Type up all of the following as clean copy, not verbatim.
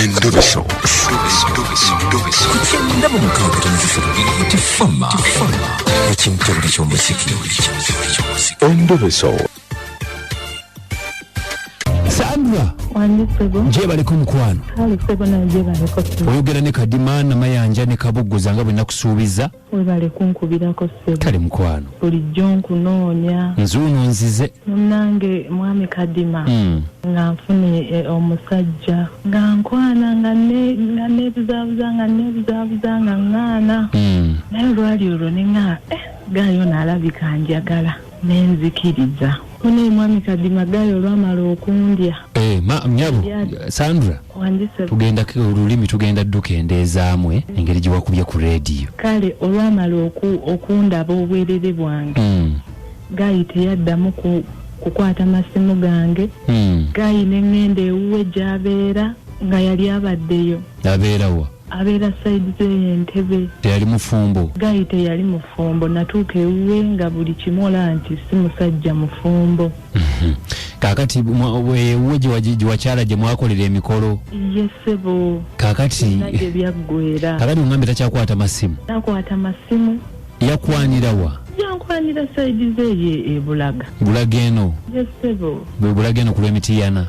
Endobeso. Kugenda mu mukaaga tonzifuna tifama ekintu ky'omuziki. Endobeso. Sandra Wandisebo je baliko mukwano kale sebo na je baliko sebo oyogera ne kadima na mayanja ne kabuguza nga bwe nakusuubiza we bale kunkubirako sebo kale mukwano bulijjo nkunoonya nzuuno nzize nange mwami kadima nga nfune omusajja nga nkwana nga nebuzaabuza nga ŋŋaana naye olwali olwo ne ŋŋa gaayo n'alabika njagala nenzikiriza mune mwami kadima gayo olwamala okundya nyabo Sandra tugenda olulimi tugenda dukendeezaamwe engeri gye wakubye ku rediyo kale olwamala okundaba obwerere bwange gayi teyaddamu kukwata masimu gange gayi neŋŋenda ewuwe gy'abeera nga yali abaddeyo abeerawa abeera saidi z'Entebbe teyali mufumbo gayi teyali mufumbo natuuka ewuwe nga buli kimola nti si musajja mufumbo kakati ewuwe gye wakyala gye mwakolera emikolo yesebo kakati nagye byaggwera kakati oŋŋambe takyakwata masimu nakwata masimu yakwanirawa yankwanira saidi zeeye ebulaga bulaga eno yesebo bulaga eno ku lw'emitiyana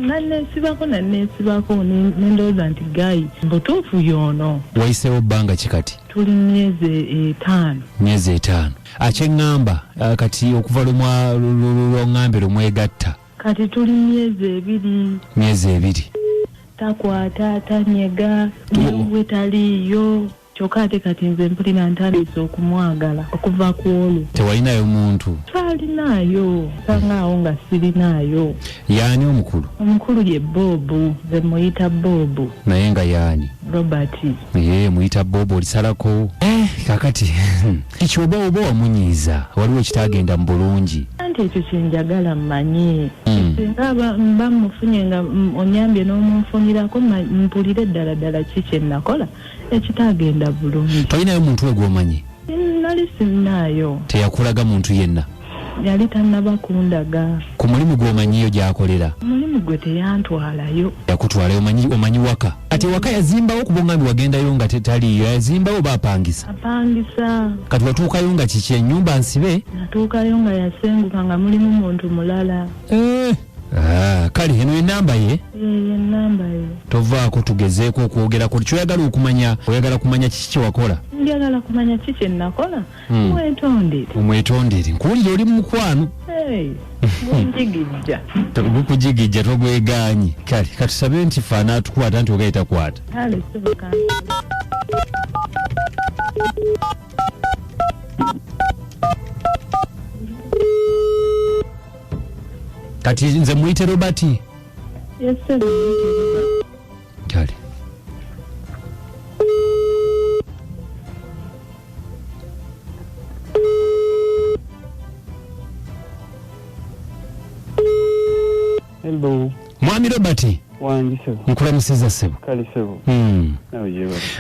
naneesibako nendowooza nti gayi mbutuufu y'ono wayiseewo bbanga ki kati tuli myezi 5 akyeŋŋamba kati okuva lwoŋŋambe lumwegatta kati tuli myezi 2 takwata tanyega niwe taliyo kyokka ate kati nze mpulira ntandise okumwagala okuva ku olwo tewalinayo muntu twalinayo sangaawo nga sirinaayo yaani omukulu ye Bobu nze muyita Bobu naye nga yaani Robert muyita Bobu olisalako kakati ekyo oba wamunyiiza waliwo ekitagenda mu bulungi anti ekyo kyenjagala mmanyi singa mba mufunye nga onyambye n'omunfunirako mpulire ddala ki kyennakola ekitagenda bulungi tolinayo muntu we gw'omanyi nali sinnaayo teyakulaga muntu yenna yali tannaba kundaga ku mulimu gw'omanyiyo gy'akolera omulimu gwe teyantwalayo yakutwalayo omanyi waka ati waka yazimbawo kuba oŋŋambi wagendayo nga tetaliyo yazimbawo apangisa kati watuukayo nga kiki ennyumba nsibe natuukayo nga yasenguka nga mulimu muntu mulala kale eno enamba ye enamba ye tovaako tugezeeko okwogerako kyoyagala okumanya oyagala kumanya kiki kyewakola njagala kumanya kiki kyennakola omwetondere nkuwulire oli mu mukwano gukujigijja togwegaanyi kale katusabe nti fe anaatukwata nti ogaye takwata kati nze muyite Robert kale Hello. Mwami Robert. Wangi sebo. Nkulamusiza sebo. Kali sebo.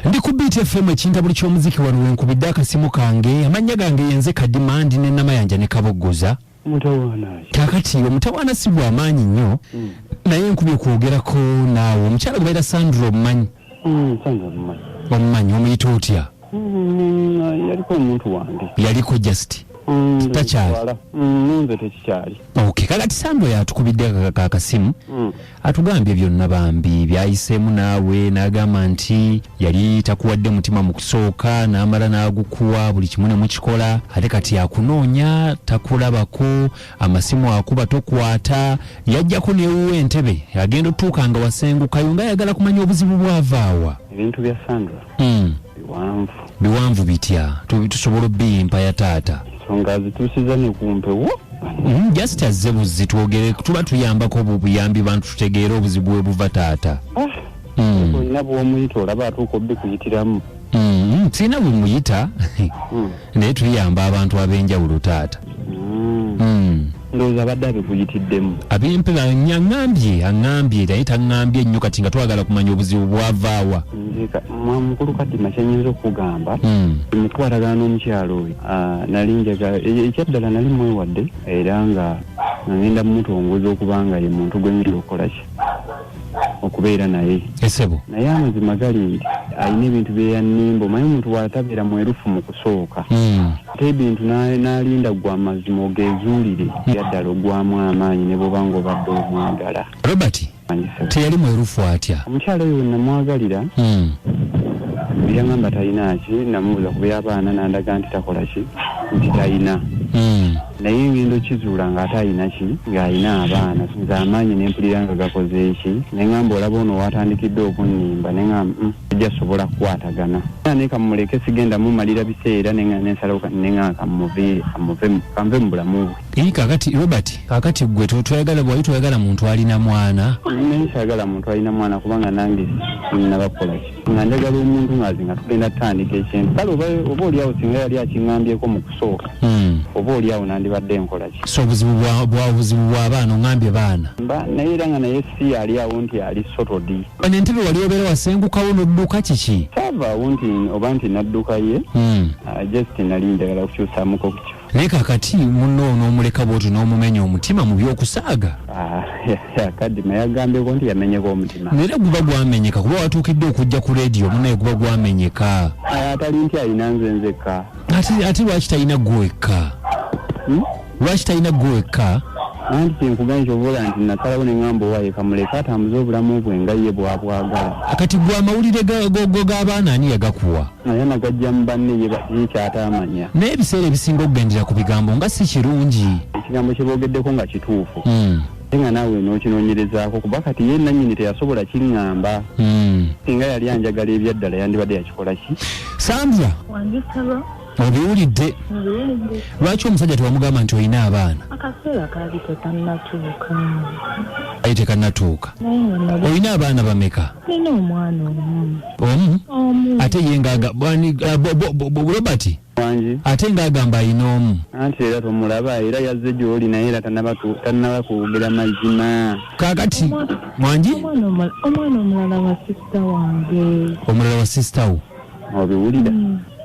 Ndi ku Beat FM ekintabuli ky'omuziki waliwo nkubidde akasimu kange amanya gange yenze kadimandi ne namayanja ne kabogoza. Mutawana. Kakati omutawana si bw'amaanyi nnyo. Naye nkubye kwogerako naawe omukyala gwe Sandra omumanyi. Sandra omumanyi. Omumanyi omuyita otya? Yaliko omuntu wange. Yaliko just. Takyali. Nze tekikyali. Okay, kakati Sandra yatukubidde akasimu. Atugambye byonna bambi byayiseemu naawe n'agamba nti yali takuwadde mutima mu kusooka n'amala n'agukuwa buli kimu ne mukikola ate kati akunoonya takulabako amasimu akuba tokwata yajjako n'ewuwa Entebbe agenda otuuka nga wasengukayo nga ayagala kumanya obuzibu bwavaawa. Ebintu bya Sandra biwanvu bitya tusobola obbiyimpa ya taata nsonga zituusiza ne kumpewo just azze buzzi twogere tuba tuyambako buyambi bantu tutegeere obuzibu bwe buva taata olina bw'omuyita olaba atuuka obbi kuyitiramu sirina bwe muyita naye tuyamba abantu ab'enjawulo taata ndowooza abadde abikuyitiddemu ab'empera aŋŋambye naye taŋŋambye ennyo kati nga twagala kumanya obuzibu bwavaawa mukulu kadima kyenyinza okugamba mutwalagana n'omukyalo oyo nali njagala ekyaddala nali mwewadde era nga ngenda mumutongoza okubanga ye muntu gwe nyinza okukola ki okubeera naye esebo naye amazima gali nti alina ebintu byeyannimba omanyi omuntu watabeera mwerufu mu kusooka ate ebintu n'alinda gwa amazima ogezuulire yaddala ogwamu amaanyi ne bwoba ng'obadde omwagala. Robert teyali mwerufu atya omukyala oyo namwagalira yaŋŋamba talina ki namubuuza ku by'abaana n'andaga nti takola ki nti talina naye ngendo kizuula ng'ate alina ki ng'alina abaana nze amaanyi n'empulira nga gakoze eki neŋŋamba olaba ono watandikidde okunnimba neŋŋamba ejja sobola kukwatagana naye kamuleke sigenda mumalira biseera nensalawo neŋŋamba kamuveere kanve mu bulamu bwe. Kakati Robert kakati gwe toyagala bwali toyagala muntu alina mwana naye kyagala muntu alina mwana kubanga nange nnabakola ki nga njagala omuntu ng'azi nga tugenda tutandika ekintu kale oba oliawo singa yali akiŋŋambyeko mu kusooka oba oliawo nandibadde nkola ki. So obuzibu bw'abaana oŋŋambye baana naye era nga naye si yali awo nti ali sotodi n'entebe wali obeera wasengukawo n'odduka kiki saavaawo nti oba nti nadduka ye just nali njagala kukyusaamuko ku kifo. Naye kakati munno n'omuleka bw'otyo n'omumenya omutima mu by'okusaaga kadima yagambyeko nti yamenyeka omutima naye guba gwamenyeka kuba watuukidde okujja ku leediyo munaye guba gwamenyeka atali nti alina nze nzekka ate lwaki talina gwekka lwaki talina gwekka anti kyenkugambye kyobola nti nasalawo neŋŋamba owaye kamuleka atambuze obulamu bwe nga ye bwabwagala. Kati gwe amawulire g'abaana ani yagakuwa naye nagajja mu banne ye kyataamanya naye ebiseera ebisinga okugendera ku bigambo nga si kirungi ekigambo kye boogeddeko nga kituufu nga naawe n'okinoonyerezaako kuba kati ye nannyini teyasobola kiŋŋamba singa yali anjagala ebyaddala yandibadde yakikola ki. Sandra obiwulidde lwaki omusajja tewamugamba nti olina abaana akaseera kaali tekannatuuka olina abaana bameka nina omwana omu ate ye Robert wangi ate ng'agamba alina omu anti era tomulaba era yazze gy'oli naye era tannaba kwogera mazima kakati mwangi omwana omulala wa sisita wange omulala wa sisita wo obiwulira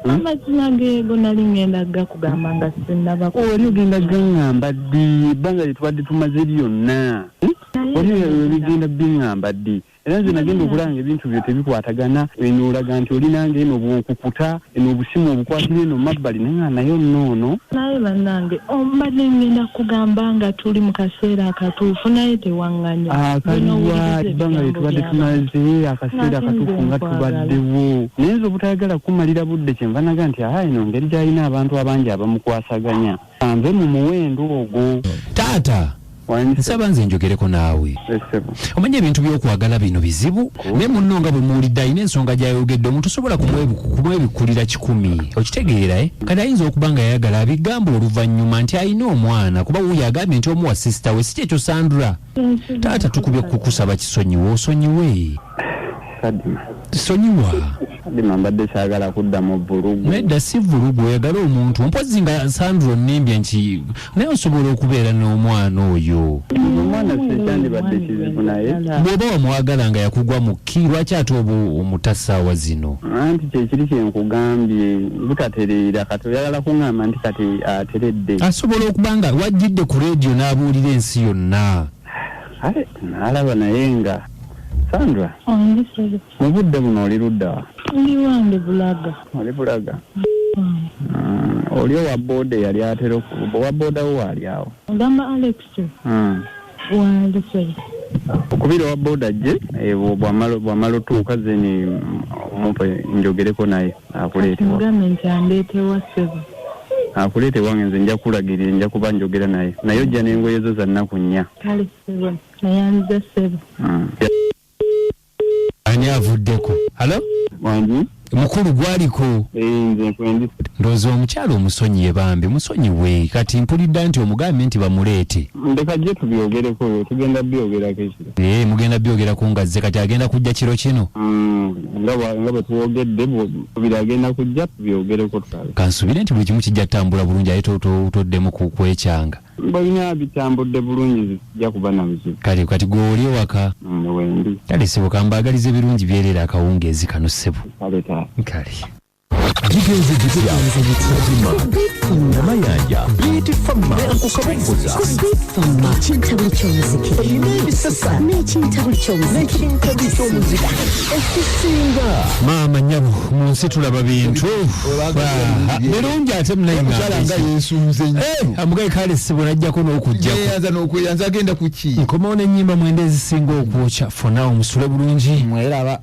amazina geego nali ngenda gakugamba nga sinnaba oli ogenda gaŋŋamba ddi ebbanga lyetubadde tumaze lyonna oli bigenda biŋŋamba ddi era nze nagenda okulanga ebintu byo tebikwatagana eno olaga nti oli nange eno bw'okukuta eno obusimu obukwatira eno mabbali naye nayo noono naye bannange mbadde ngenda kugamba nga tuli mu kaseera akatuufu naye tewaŋŋanya akaliwa ebbanga lyetubadde tumaze akaseera akatuufu nga tubaddewo naye nze obutayagala kumalira budde kyenva naga nti eno ngeri gy'alina abantu abangi abamukwasaganya anve mu muwendo ogwo taata nsaba nze njogereko naawe omanye ebintu by'okwagala bino bizibu naye munno nga bwe muwulidde alina ensonga gy'ayogedde omuntu osobola kumwebikulira 100 okitegeera kati ayinza okuba nga yayagala abigambo oluvannyuma nti alina omwana kuba wuuyo agambye nti omuwa sisita we si kyekyo Sandra taata tukubye kukusaba kisonyiwe osonyiwe sonyiwa mbadde kyagala kuddamu vulugu nedda si vulugu oyagala omuntu mpozi nga Sandra onnimbye nti naye osobola okubeera n'omwana oyo omwana sekyandibadde kizibu naye bw'oba wamwagala nga yakugwa mu ki lwaki ate oba omutasaawa zino anti kyekiri kyenkugambye butatereera kati oyagala kuŋŋamba nti kati ateredde asobola okuba nga wajjidde ku leediyo n'abuulira ensi yonna kale naalaba naye nga Sandra mu budde buno oli ludda ndi wange Bulaga oli Bulaga oli owa booda yali atera owa booda wo waali awo ogamba Alex waali okubira owa booda gye bw'amala otuuka zeni omumpe njogereko naye akuleetewa mugambe nti andeetewa ssebo akuleete wange nze nja kulagirira nja kuba njogera naye ojja n'engoye zo za nnaku 4 kale ssebo naye anze ssebo ani avuddeko halo wangi mukulu gwaliko nze kwendi ndowooza omukyalo omusonyiye bambi musonyiwe kati mpulidda nti omugambye nti bamuleete ndeka gye tubyogereko tugenda byogerako ekiro mugenda byogerako nga zze kati agenda kujja kiro kino nga bwe tuwogedde bubiri agenda kujja tubyogereko tutale kansubire nti buli kimu kijja ttambula bulungi ate toddemu kwekyanga balina bitambudde bulungi zijja kuba na buzibu kati gwe oli ewaka wendi kale sebo kambaagaliza ebirungi byerera akawungeezi kano sebo kale kale Digenze bitya mazima amayanja Beat Fama kukabuza Chintabuli ky'omuziki n'ebisasa n'ekintabuli ky'omuziki ekisinga maama nyabo mu nsi tulaba bintu birungi ate Omukyala yeesunze nnyo. amugaye kale sibo najjako n'okujjako Yeeyanza n'okweyanza agenda ku ki? nkomawo n'ennyimba mwenda ezisinga okwokya fona omusule bulungi Mweraba.